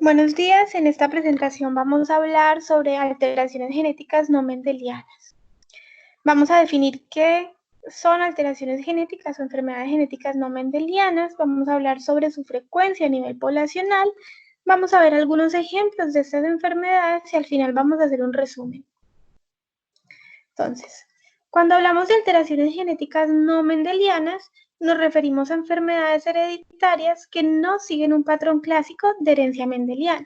Buenos días, en esta presentación vamos a hablar sobre alteraciones genéticas no mendelianas. Vamos a definir qué son alteraciones genéticas o enfermedades genéticas no mendelianas, vamos a hablar sobre su frecuencia a nivel poblacional, vamos a ver algunos ejemplos de estas enfermedades y al final vamos a hacer un resumen. Entonces, cuando hablamos de alteraciones genéticas no mendelianas, nos referimos a enfermedades hereditarias que no siguen un patrón clásico de herencia mendeliana.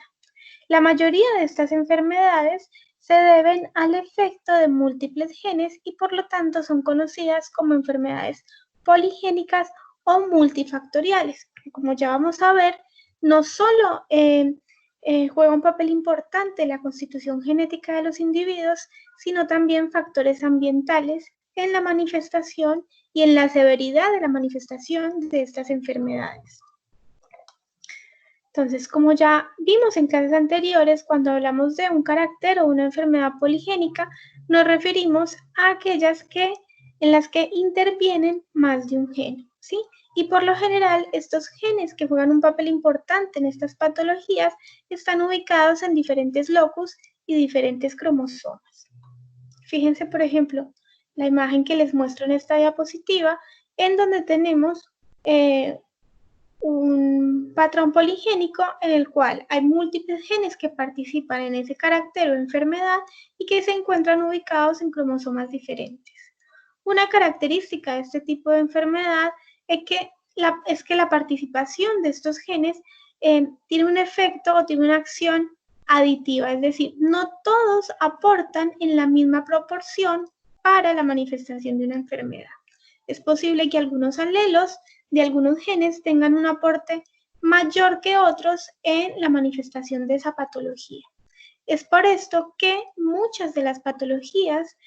La mayoría de estas enfermedades se deben al efecto de múltiples genes y por lo tanto son conocidas como enfermedades poligénicas o multifactoriales. Como ya vamos a ver, no solo juega un papel importante en la constitución genética de los individuos, sino también factores ambientales en la manifestación y en la severidad de la manifestación de estas enfermedades. Entonces, como ya vimos en clases anteriores, cuando hablamos de un carácter o una enfermedad poligénica, nos referimos a aquellas en las que intervienen más de un gen, ¿sí? Y por lo general, estos genes que juegan un papel importante en estas patologías están ubicados en diferentes locus y diferentes cromosomas. Fíjense, por ejemplo, la imagen que les muestro en esta diapositiva, en donde tenemos un patrón poligénico en el cual hay múltiples genes que participan en ese carácter o enfermedad y que se encuentran ubicados en cromosomas diferentes. Una característica de este tipo de enfermedad es que la participación de estos genes tiene un efecto o tiene una acción aditiva, es decir, no todos aportan en la misma proporción para la manifestación de una enfermedad. Es posible que algunos alelos de algunos genes tengan un aporte mayor que otros en la manifestación de esa patología. Es por esto que muchas de las patologías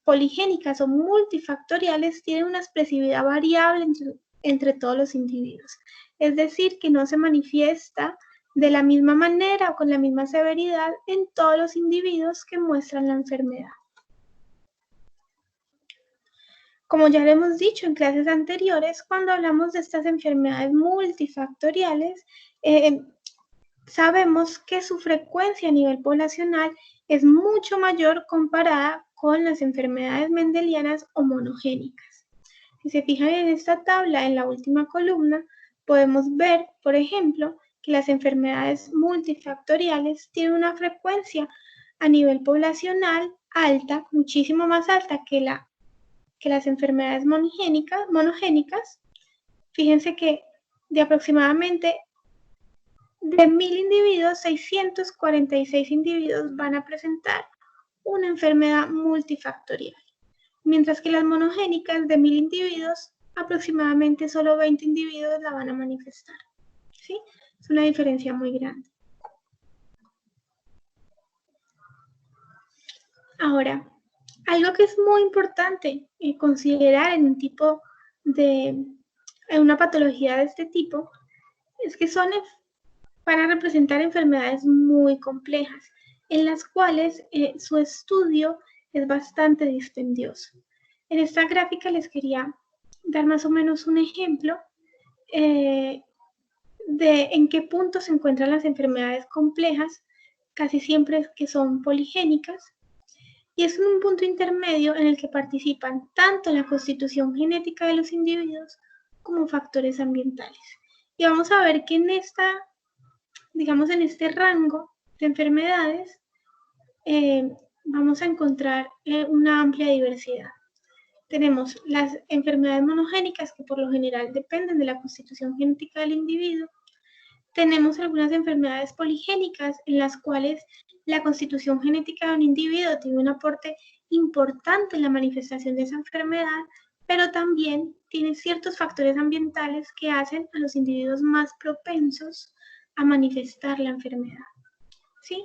poligénicas o multifactoriales tienen una expresividad variable entre todos los individuos. Es decir, que no se manifiesta de la misma manera o con la misma severidad en todos los individuos que muestran la enfermedad. Como ya lo hemos dicho en clases anteriores, cuando hablamos de estas enfermedades multifactoriales, sabemos que su frecuencia a nivel poblacional es mucho mayor comparada con las enfermedades mendelianas o monogénicas. Si se fijan en esta tabla, en la última columna, podemos ver, por ejemplo, que las enfermedades multifactoriales tienen una frecuencia a nivel poblacional alta, muchísimo más alta que las enfermedades monogénicas. Fíjense que de aproximadamente de 1000 individuos, 646 individuos van a presentar una enfermedad multifactorial, mientras que las monogénicas de 1000 individuos, aproximadamente solo 20 individuos la van a manifestar. ¿Sí? Es una diferencia muy grande. Ahora, algo que es muy importante considerar en un tipo en una patología de este tipo es que van a representar enfermedades muy complejas en las cuales su estudio es bastante dispendioso. En esta gráfica les quería dar más o menos un ejemplo de en qué punto se encuentran las enfermedades complejas, casi siempre que son poligénicas, y es un punto intermedio en el que participan tanto la constitución genética de los individuos como factores ambientales. Y vamos a ver que en este rango de enfermedades vamos a encontrar una amplia diversidad. Tenemos las enfermedades monogénicas que por lo general dependen de la constitución genética del individuo. Tenemos algunas enfermedades poligénicas en las cuales la constitución genética de un individuo tiene un aporte importante en la manifestación de esa enfermedad, pero también tiene ciertos factores ambientales que hacen a los individuos más propensos a manifestar la enfermedad. ¿Sí?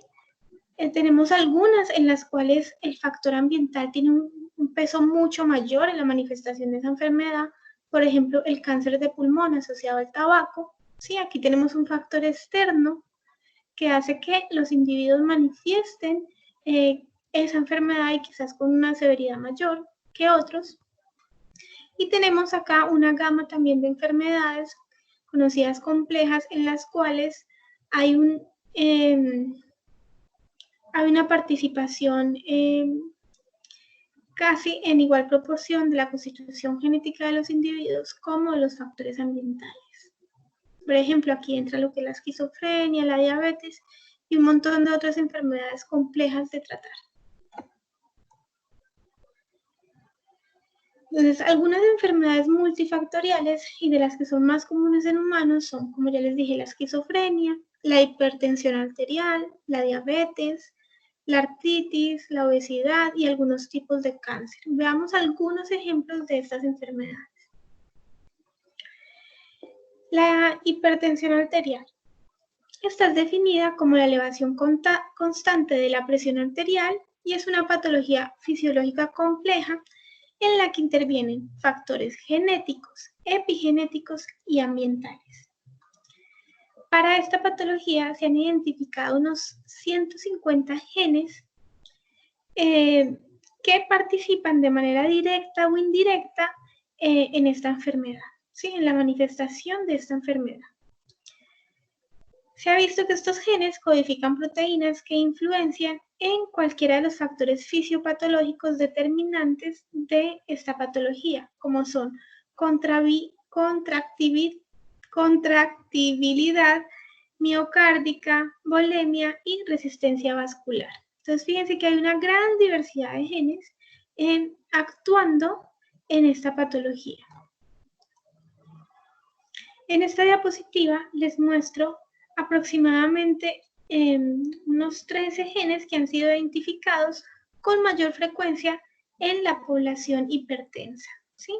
Tenemos algunas en las cuales el factor ambiental tiene un peso mucho mayor en la manifestación de esa enfermedad, por ejemplo, el cáncer de pulmón asociado al tabaco. Sí, aquí tenemos un factor externo que hace que los individuos manifiesten esa enfermedad y quizás con una severidad mayor que otros. Y tenemos acá una gama también de enfermedades conocidas complejas en las cuales hay hay una participación casi en igual proporción de la constitución genética de los individuos como de los factores ambientales. Por ejemplo, aquí entra lo que es la esquizofrenia, la diabetes y un montón de otras enfermedades complejas de tratar. Entonces, algunas enfermedades multifactoriales y de las que son más comunes en humanos son, como ya les dije, la esquizofrenia, la hipertensión arterial, la diabetes, la artritis, la obesidad y algunos tipos de cáncer. Veamos algunos ejemplos de estas enfermedades. La hipertensión arterial. Esta es definida como la elevación constante de la presión arterial y es una patología fisiológica compleja en la que intervienen factores genéticos, epigenéticos y ambientales. Para esta patología se han identificado unos 150 genes que participan de manera directa o indirecta en esta enfermedad, ¿sí? En la manifestación de esta enfermedad. Se ha visto que estos genes codifican proteínas que influencian en cualquiera de los factores fisiopatológicos determinantes de esta patología, como son contractibilidad miocárdica, volemia y resistencia vascular. Entonces, fíjense que hay una gran diversidad de genes actuando en esta patología. En esta diapositiva les muestro aproximadamente unos 13 genes que han sido identificados con mayor frecuencia en la población hipertensa, ¿sí?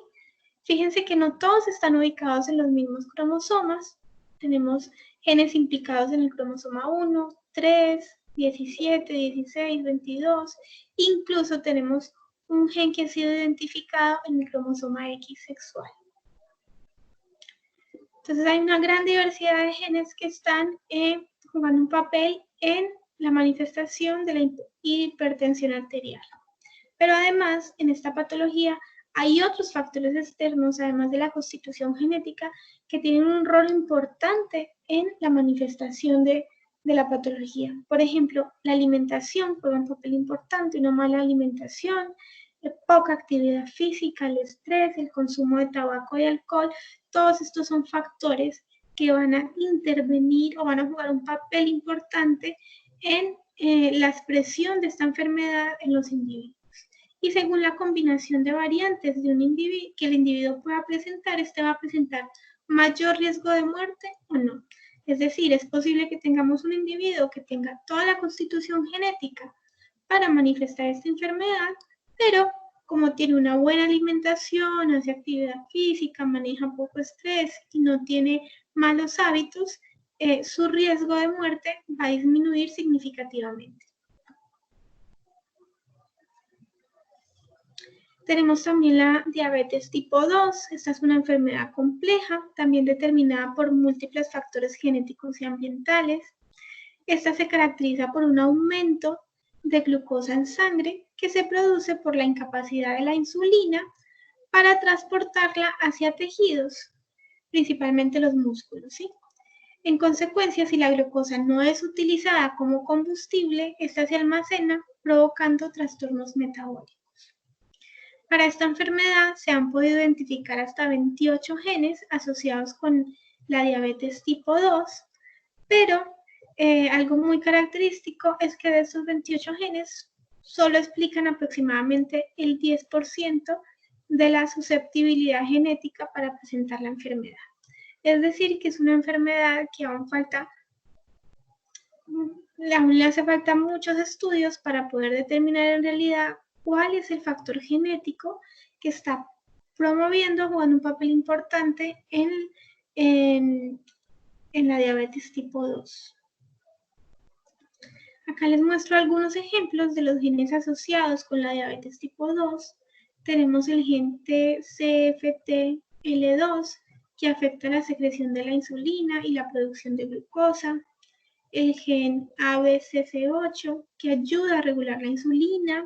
Fíjense que no todos están ubicados en los mismos cromosomas. Tenemos genes implicados en el cromosoma 1, 3, 17, 16, 22. Incluso tenemos un gen que ha sido identificado en el cromosoma X sexual. Entonces hay una gran diversidad de genes que están jugando un papel en la manifestación de la hipertensión arterial. Pero además, en esta patología hay otros factores externos, además de la constitución genética, que tienen un rol importante en la manifestación de la patología. Por ejemplo, la alimentación juega un papel importante, una mala alimentación, poca actividad física, el estrés, el consumo de tabaco y alcohol, todos estos son factores que van a intervenir o van a jugar un papel importante en la expresión de esta enfermedad en los individuos. Y según la combinación de variantes de un individuo que el individuo pueda presentar, este va a presentar mayor riesgo de muerte o no. Es decir, es posible que tengamos un individuo que tenga toda la constitución genética para manifestar esta enfermedad, pero como tiene una buena alimentación, hace actividad física, maneja poco estrés y no tiene malos hábitos, su riesgo de muerte va a disminuir significativamente. Tenemos también la diabetes tipo 2. Esta es una enfermedad compleja, también determinada por múltiples factores genéticos y ambientales. Esta se caracteriza por un aumento de glucosa en sangre que se produce por la incapacidad de la insulina para transportarla hacia tejidos, principalmente los músculos, ¿sí? En consecuencia, si la glucosa no es utilizada como combustible, esta se almacena provocando trastornos metabólicos. Para esta enfermedad se han podido identificar hasta 28 genes asociados con la diabetes tipo 2, pero algo muy característico es que de esos 28 genes solo explican aproximadamente el 10% de la susceptibilidad genética para presentar la enfermedad. Es decir, que es una enfermedad que aún le hace falta muchos estudios para poder determinar en realidad cuál es el factor genético que está promoviendo, jugando un papel importante en la diabetes tipo 2. Acá les muestro algunos ejemplos de los genes asociados con la diabetes tipo 2. Tenemos el gen TCFTL2, que afecta la secreción de la insulina y la producción de glucosa. El gen ABCC8, que ayuda a regular la insulina.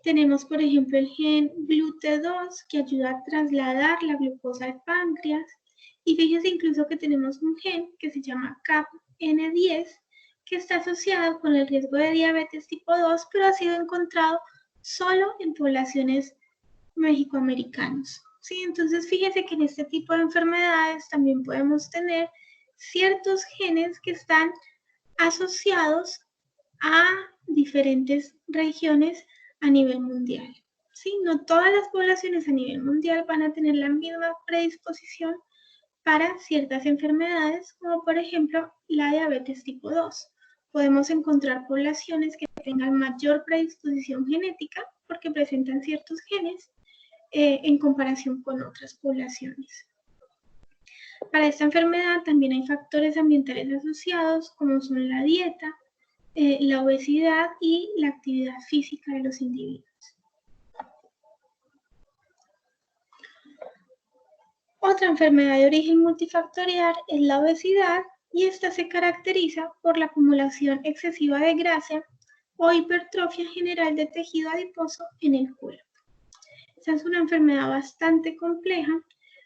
Tenemos, por ejemplo, el gen GLUT2, que ayuda a trasladar la glucosa al páncreas. Y fíjense incluso que tenemos un gen que se llama CAP N10, que está asociado con el riesgo de diabetes tipo 2, pero ha sido encontrado solo en poblaciones mexicoamericanos. ¿Sí? Entonces, fíjense que en este tipo de enfermedades también podemos tener ciertos genes que están asociados a diferentes regiones a nivel mundial. ¿Sí? No todas las poblaciones a nivel mundial van a tener la misma predisposición para ciertas enfermedades, como por ejemplo la diabetes tipo 2. Podemos encontrar poblaciones que tengan mayor predisposición genética porque presentan ciertos genes en comparación con otras poblaciones. Para esta enfermedad también hay factores ambientales asociados, como son la dieta, la obesidad y la actividad física de los individuos. Otra enfermedad de origen multifactorial es la obesidad, y esta se caracteriza por la acumulación excesiva de grasa o hipertrofia general de tejido adiposo en el cuerpo. Esta es una enfermedad bastante compleja.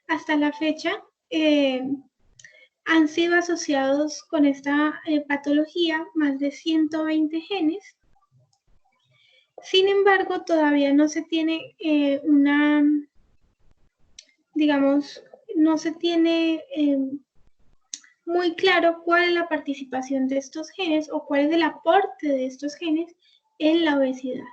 Hasta la fecha han sido asociados con esta patología más de 120 genes. Sin embargo, todavía no se tiene no se tiene muy claro cuál es la participación de estos genes o cuál es el aporte de estos genes en la obesidad.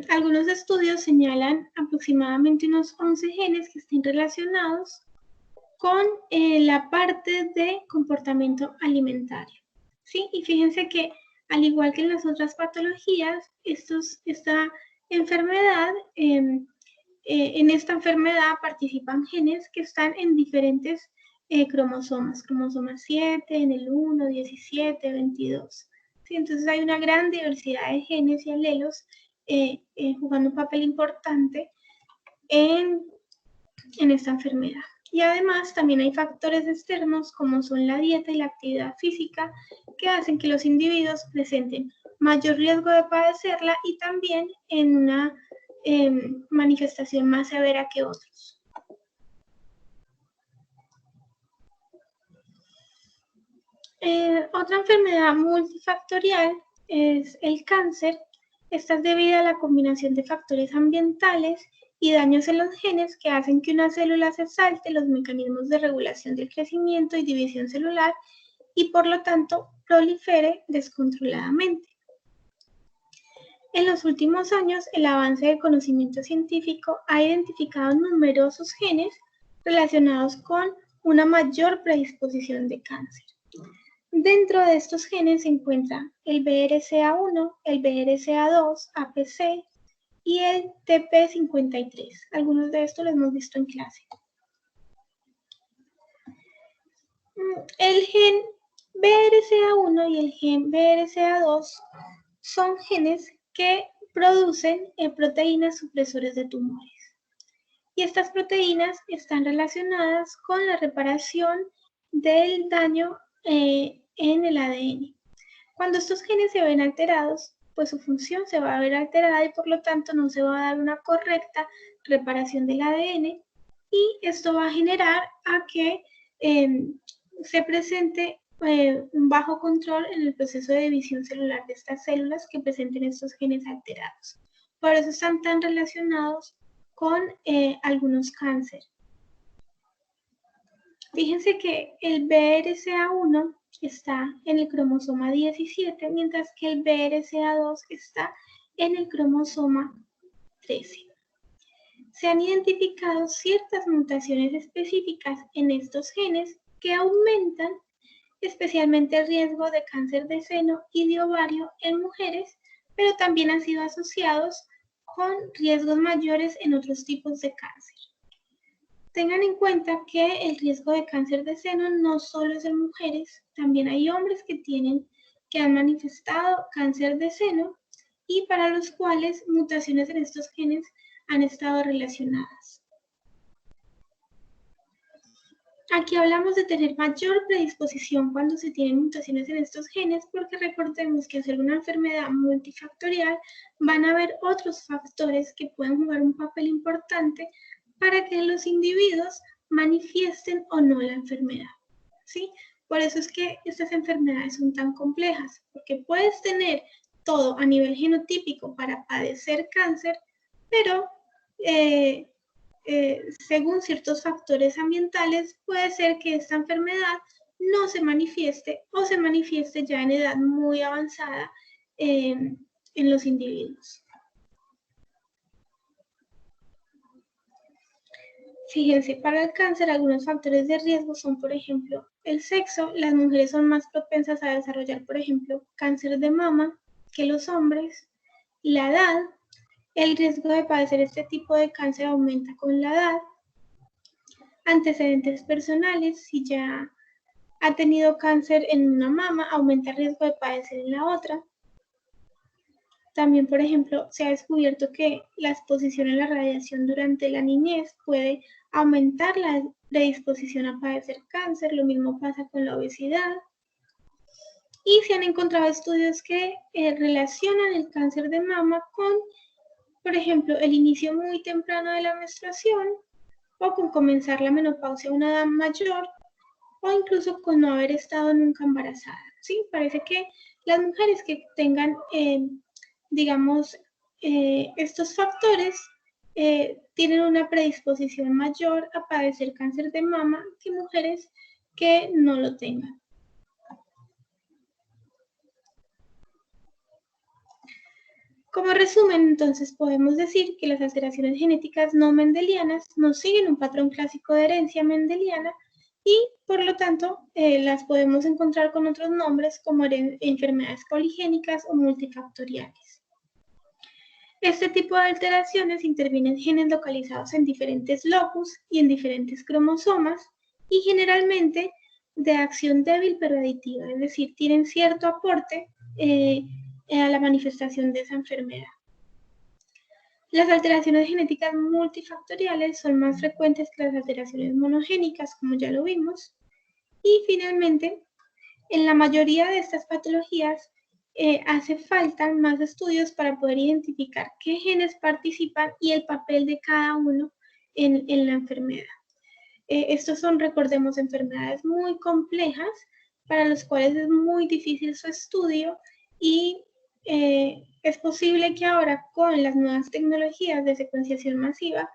Algunos estudios señalan aproximadamente unos 11 genes que estén relacionados con la parte de comportamiento alimentario. ¿Sí? Y fíjense que al igual que en las otras patologías, esta enfermedad, en esta enfermedad participan genes que están en diferentes cromosomas, cromosoma 7, en el 1, 17, 22. ¿Sí? Entonces hay una gran diversidad de genes y alelos jugando un papel importante en esta enfermedad. Y además también hay factores externos como son la dieta y la actividad física que hacen que los individuos presenten mayor riesgo de padecerla y también en una manifestación más severa que otros. Otra enfermedad multifactorial es el cáncer. Esta es debida a la combinación de factores ambientales y daños en los genes que hacen que una célula se salte los mecanismos de regulación del crecimiento y división celular y por lo tanto prolifere descontroladamente. En los últimos años, el avance del conocimiento científico ha identificado numerosos genes relacionados con una mayor predisposición de cáncer. Dentro de estos genes se encuentran el BRCA1, el BRCA2, APC y el TP53. Algunos de estos los hemos visto en clase. El gen BRCA1 y el gen BRCA2 son genes que producen proteínas supresores de tumores. Y estas proteínas están relacionadas con la reparación del daño en el ADN. Cuando estos genes se ven alterados, pues su función se va a ver alterada y por lo tanto no se va a dar una correcta reparación del ADN y esto va a generar a que se presente un bajo control en el proceso de división celular de estas células que presenten estos genes alterados. Por eso están tan relacionados con algunos cánceres. Fíjense que el BRCA1 está en el cromosoma 17, mientras que el BRCA2 está en el cromosoma 13. Se han identificado ciertas mutaciones específicas en estos genes que aumentan especialmente el riesgo de cáncer de seno y de ovario en mujeres, pero también han sido asociados con riesgos mayores en otros tipos de cáncer. Tengan en cuenta que el riesgo de cáncer de seno no solo es en mujeres, también hay hombres que han manifestado cáncer de seno y para los cuales mutaciones en estos genes han estado relacionadas. Aquí hablamos de tener mayor predisposición cuando se tienen mutaciones en estos genes, porque recordemos que al ser una enfermedad multifactorial van a haber otros factores que pueden jugar un papel importante para que los individuos manifiesten o no la enfermedad, ¿sí? Por eso es que estas enfermedades son tan complejas, porque puedes tener todo a nivel genotípico para padecer cáncer, pero según ciertos factores ambientales, puede ser que esta enfermedad no se manifieste o se manifieste ya en edad muy avanzada en los individuos. Fíjense, para el cáncer algunos factores de riesgo son, por ejemplo, el sexo. Las mujeres son más propensas a desarrollar, por ejemplo, cáncer de mama que los hombres. La edad, el riesgo de padecer este tipo de cáncer aumenta con la edad. Antecedentes personales, si ya ha tenido cáncer en una mama, aumenta el riesgo de padecer en la otra. También, por ejemplo, se ha descubierto que la exposición a la radiación durante la niñez puede aumentar la predisposición a padecer cáncer. Lo mismo pasa con la obesidad. Y se han encontrado estudios que relacionan el cáncer de mama con, por ejemplo, el inicio muy temprano de la menstruación o con comenzar la menopausia a una edad mayor o incluso con no haber estado nunca embarazada. ¿Sí? Parece que las mujeres que tengan, digamos, estos factores tienen una predisposición mayor a padecer cáncer de mama que mujeres que no lo tengan. Como resumen, entonces, podemos decir que las alteraciones genéticas no mendelianas no siguen un patrón clásico de herencia mendeliana y, por lo tanto, las podemos encontrar con otros nombres como enfermedades poligénicas o multifactoriales. Este tipo de alteraciones intervienen genes localizados en diferentes locus y en diferentes cromosomas y generalmente de acción débil pero aditiva, es decir, tienen cierto aporte a la manifestación de esa enfermedad. Las alteraciones genéticas multifactoriales son más frecuentes que las alteraciones monogénicas, como ya lo vimos. Y finalmente, en la mayoría de estas patologías hace falta más estudios para poder identificar qué genes participan y el papel de cada uno en la enfermedad. Estos son, recordemos, enfermedades muy complejas para las cuales es muy difícil su estudio y es posible que ahora con las nuevas tecnologías de secuenciación masiva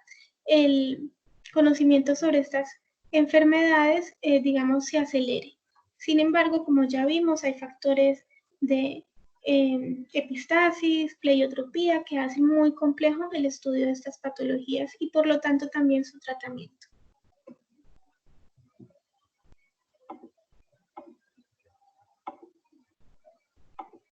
el conocimiento sobre estas enfermedades, digamos, se acelere. Sin embargo, como ya vimos, hay factores de epistasis, pleiotropía, que hacen muy complejo el estudio de estas patologías y por lo tanto también su tratamiento.